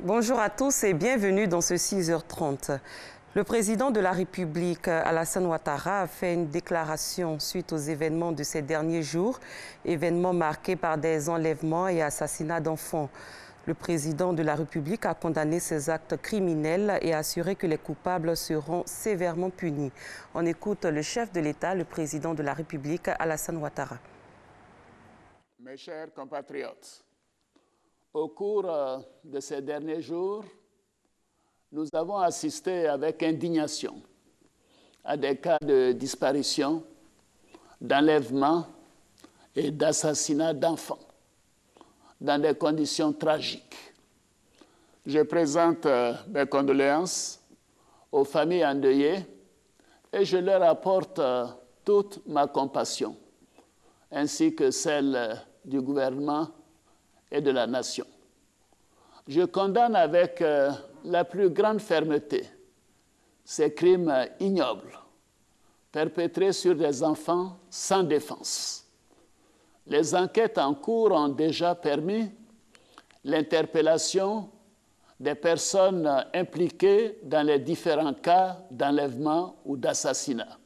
Bonjour à tous et bienvenue dans ce 6h30. Le président de la République, Alassane Ouattara, a fait une déclaration suite aux événements de ces derniers jours, événements marqués par des enlèvements et assassinats d'enfants. Le président de la République a condamné ces actes criminels et assuré que les coupables seront sévèrement punis. On écoute le chef de l'État, le président de la République, Alassane Ouattara. Mes chers compatriotes, au cours de ces derniers jours, nous avons assisté avec indignation à des cas de disparition, d'enlèvement et d'assassinat d'enfants dans des conditions tragiques. Je présente mes condoléances aux familles endeuillées et je leur apporte toute ma compassion, ainsi que celle du gouvernement et de la nation. Je condamne avec la plus grande fermeté ces crimes ignobles perpétrés sur des enfants sans défense. Les enquêtes en cours ont déjà permis l'interpellation des personnes impliquées dans les différents cas d'enlèvement ou d'assassinat.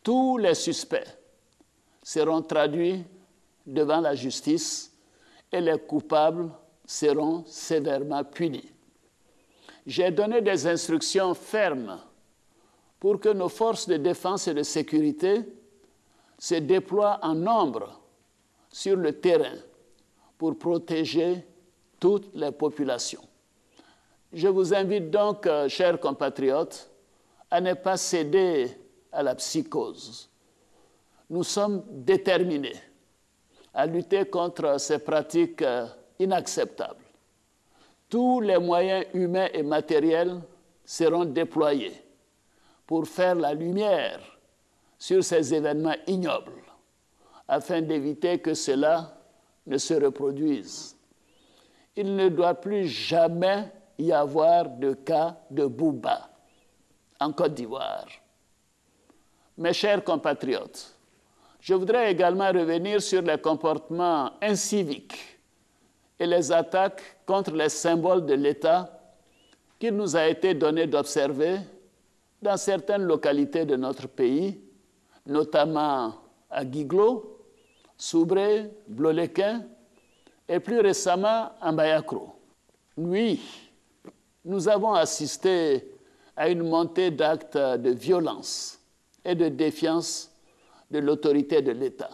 Tous les suspects seront traduits devant la justice et les coupables seront sévèrement punis. J'ai donné des instructions fermes pour que nos forces de défense et de sécurité se déploient en nombre sur le terrain pour protéger toutes les populations. Je vous invite donc, chers compatriotes, à ne pas céder à la psychose. Nous sommes déterminés à lutter contre ces pratiques inacceptables. Tous les moyens humains et matériels seront déployés pour faire la lumière sur ces événements ignobles, afin d'éviter que cela ne se reproduise. Il ne doit plus jamais y avoir de cas de Bouba en Côte d'Ivoire. Mes chers compatriotes, je voudrais également revenir sur les comportements inciviques et les attaques contre les symboles de l'État qu'il nous a été donné d'observer dans certaines localités de notre pays, notamment à Guiglo, Soubré, Blolequin et plus récemment à Mbayakro. Oui, nous avons assisté à une montée d'actes de violence et de défiance de l'autorité de l'État.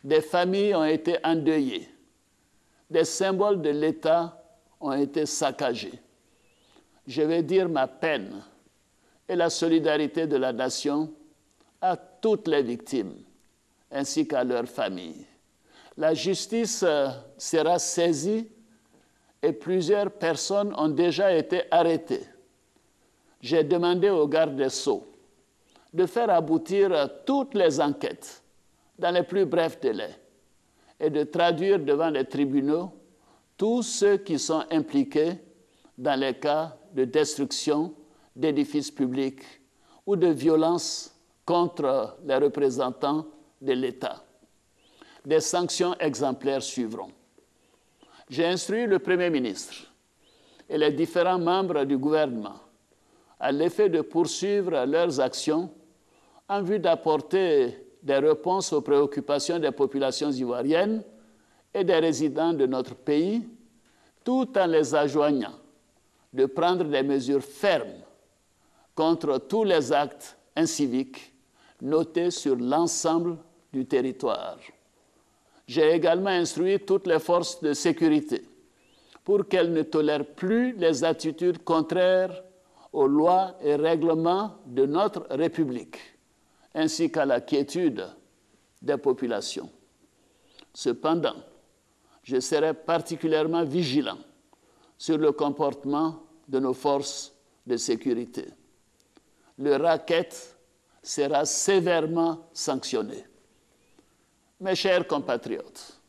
Des familles ont été endeuillées. Des symboles de l'État ont été saccagés. Je vais dire ma peine et la solidarité de la nation à toutes les victimes, ainsi qu'à leurs familles. La justice sera saisie et plusieurs personnes ont déjà été arrêtées. J'ai demandé au garde des Sceaux de faire aboutir toutes les enquêtes dans les plus brefs délais et de traduire devant les tribunaux tous ceux qui sont impliqués dans les cas de destruction d'édifices publics ou de violence contre les représentants de l'État. Des sanctions exemplaires suivront. J'ai instruit le Premier ministre et les différents membres du gouvernement à l'effet de poursuivre leurs actions en vue d'apporter des réponses aux préoccupations des populations ivoiriennes et des résidents de notre pays, tout en les adjoignant de prendre des mesures fermes contre tous les actes inciviques notés sur l'ensemble du territoire. J'ai également instruit toutes les forces de sécurité pour qu'elles ne tolèrent plus les attitudes contraires aux lois et règlements de notre République, ainsi qu'à la quiétude des populations. Cependant, je serai particulièrement vigilant sur le comportement de nos forces de sécurité. Le racket sera sévèrement sanctionné. Mes chers compatriotes,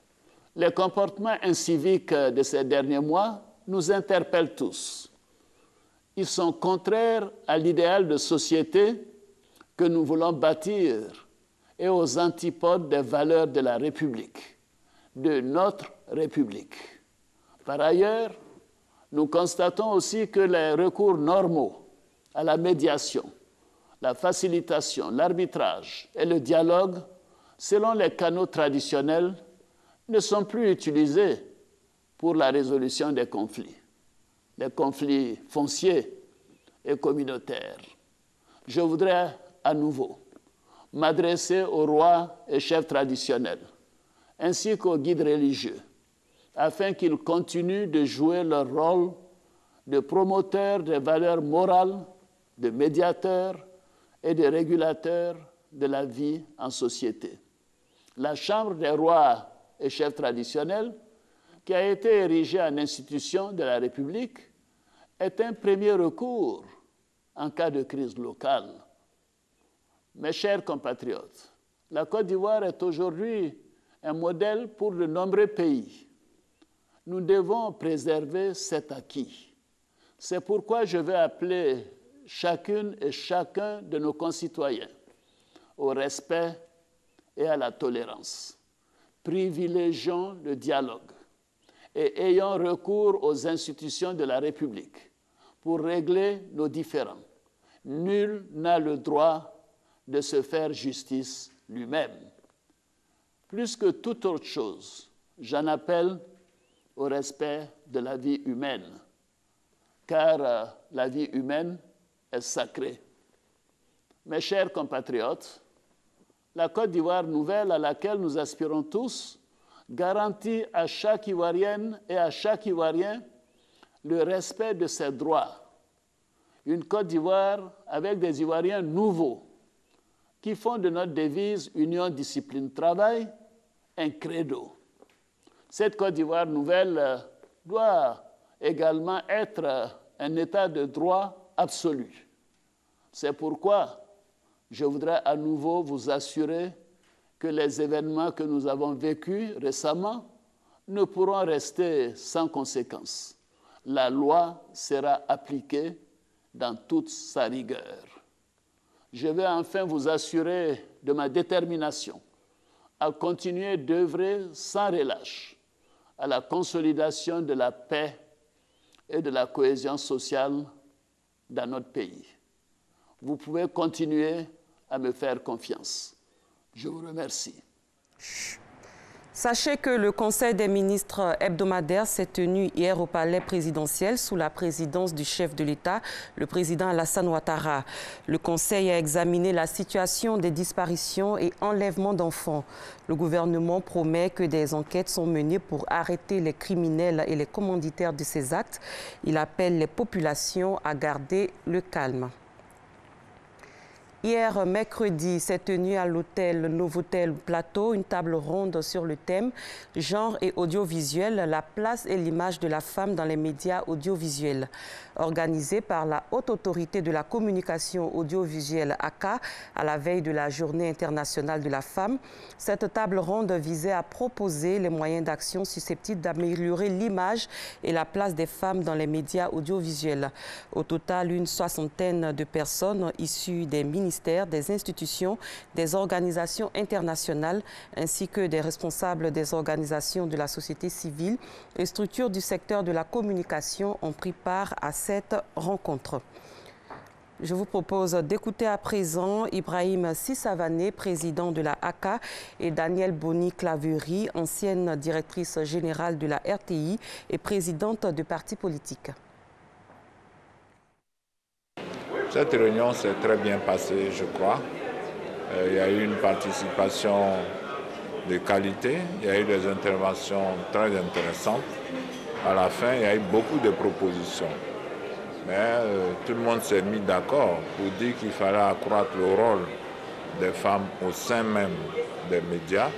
les comportements inciviques de ces derniers mois nous interpellent tous. Ils sont contraires à l'idéal de société que nous voulons bâtir et aux antipodes des valeurs de la République, de notre République. Par ailleurs, Nous constatons aussi que les recours normaux à la médiation, la facilitation, l'arbitrage et le dialogue, selon les canaux traditionnels, ne sont plus utilisés pour la résolution des conflits fonciers et communautaires. Je voudrais à nouveau m'adresser aux rois et chefs traditionnels, ainsi qu'aux guides religieux, afin qu'ils continuent de jouer leur rôle de promoteurs des valeurs morales, de médiateurs et de régulateurs de la vie en société. La Chambre des rois et chefs traditionnels, qui a été érigée en institution de la République, est un premier recours en cas de crise locale. Mes chers compatriotes, la Côte d'Ivoire est aujourd'hui un modèle pour de nombreux pays. Nous devons préserver cet acquis. C'est pourquoi je vais appeler chacune et chacun de nos concitoyens au respect et à la tolérance. Privilégions le dialogue et ayons recours aux institutions de la République pour régler nos différends. Nul n'a le droit de se faire justice lui-même. Plus que toute autre chose, j'en appelle au respect de la vie humaine, car la vie humaine est sacrée. Mes chers compatriotes, la Côte d'Ivoire nouvelle à laquelle nous aspirons tous garantit à chaque Ivoirienne et à chaque Ivoirien le respect de ses droits. Une Côte d'Ivoire avec des Ivoiriens nouveaux qui font de notre devise Union, Discipline, Travail un credo. Cette Côte d'Ivoire nouvelle doit également être un état de droit absolu. C'est pourquoi je voudrais à nouveau vous assurer que les événements que nous avons vécus récemment ne pourront rester sans conséquence. La loi sera appliquée dans toute sa rigueur. Je vais enfin vous assurer de ma détermination à continuer d'œuvrer sans relâche à la consolidation de la paix et de la cohésion sociale dans notre pays. Vous pouvez continuer à me faire confiance. Je vous remercie. Sachez que le Conseil des ministres hebdomadaire s'est tenu hier au palais présidentiel sous la présidence du chef de l'État, le président Alassane Ouattara. Le Conseil a examiné la situation des disparitions et enlèvements d'enfants. Le gouvernement promet que des enquêtes sont menées pour arrêter les criminels et les commanditaires de ces actes. Il appelle les populations à garder le calme. Hier, mercredi, s'est tenue à l'hôtel Novotel Plateau une table ronde sur le thème « Genre et audiovisuel, la place et l'image de la femme dans les médias audiovisuels ». Organisée par la Haute Autorité de la Communication Audiovisuelle ACA à la veille de la Journée internationale de la femme, cette table ronde visait à proposer les moyens d'action susceptibles d'améliorer l'image et la place des femmes dans les médias audiovisuels. Au total, une soixantaine de personnes issues des ministères, des institutions, des organisations internationales, ainsi que des responsables des organisations de la société civile et structures du secteur de la communication ont pris part à cette rencontre. Je vous propose d'écouter à présent Ibrahim Sissavané, président de la ACA, et Danielle Boni-Claverie, ancienne directrice générale de la RTI et présidente de parti politique. Cette réunion s'est très bien passée, je crois. Il y a eu une participation de qualité, il y a eu des interventions très intéressantes. À la fin, il y a eu beaucoup de propositions. Mais tout le monde s'est mis d'accord pour dire qu'il fallait accroître le rôle des femmes au sein même des médias,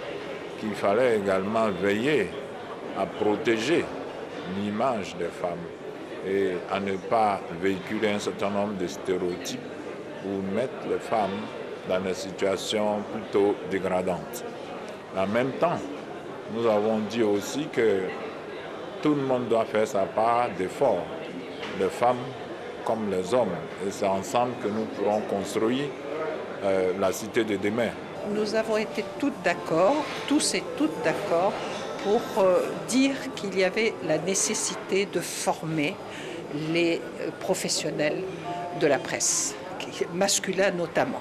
qu'il fallait également veiller à protéger l'image des femmes et à ne pas véhiculer un certain nombre de stéréotypes ou mettre les femmes dans des situations plutôt dégradantes. En même temps, nous avons dit aussi que tout le monde doit faire sa part d'efforts, les femmes comme les hommes. Et c'est ensemble que nous pourrons construire la cité de demain. Nous avons été toutes d'accord, tous et toutes d'accord, pour dire qu'il y avait la nécessité de former les professionnels de la presse, masculins notamment,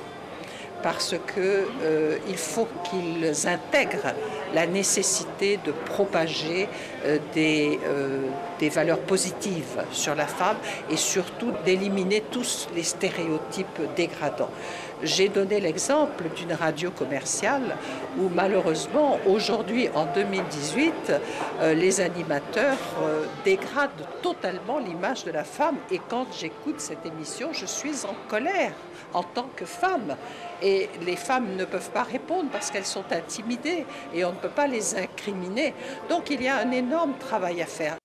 parce qu'il faut qu'ils intègrent la nécessité de propager des valeurs positives sur la femme et surtout d'éliminer tous les stéréotypes dégradants. J'ai donné l'exemple d'une radio commerciale où malheureusement aujourd'hui en 2018 les animateurs dégradent totalement l'image de la femme, et quand j'écoute cette émission je suis en colère en tant que femme, et les femmes ne peuvent pas répondre parce qu'elles sont intimidées et on ne peut pas les incriminer. Donc il y a un énorme travail à faire.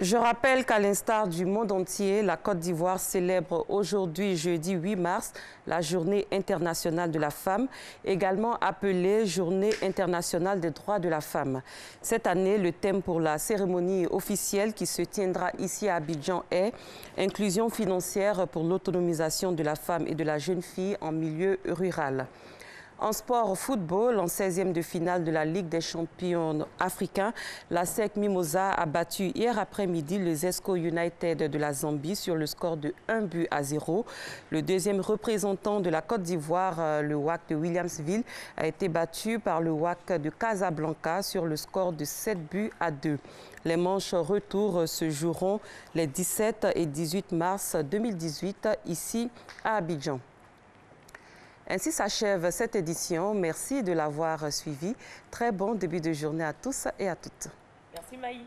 Je rappelle qu'à l'instar du monde entier, la Côte d'Ivoire célèbre aujourd'hui, jeudi 8 mars, la Journée internationale de la femme, également appelée Journée internationale des droits de la femme. Cette année, le thème pour la cérémonie officielle qui se tiendra ici à Abidjan est « Inclusion financière pour l'autonomisation de la femme et de la jeune fille en milieu rural ». En sport football, en 16e de finale de la Ligue des champions africains, la SEC Mimosa a battu hier après-midi le Zesco United de la Zambie sur le score de 1-0. Le deuxième représentant de la Côte d'Ivoire, le WAC de Williamsville, a été battu par le WAC de Casablanca sur le score de 7-2. Les manches retour se joueront les 17 et 18 mars 2018 ici à Abidjan. Ainsi s'achève cette édition. Merci de l'avoir suivi. Très bon début de journée à tous et à toutes. Merci Maï.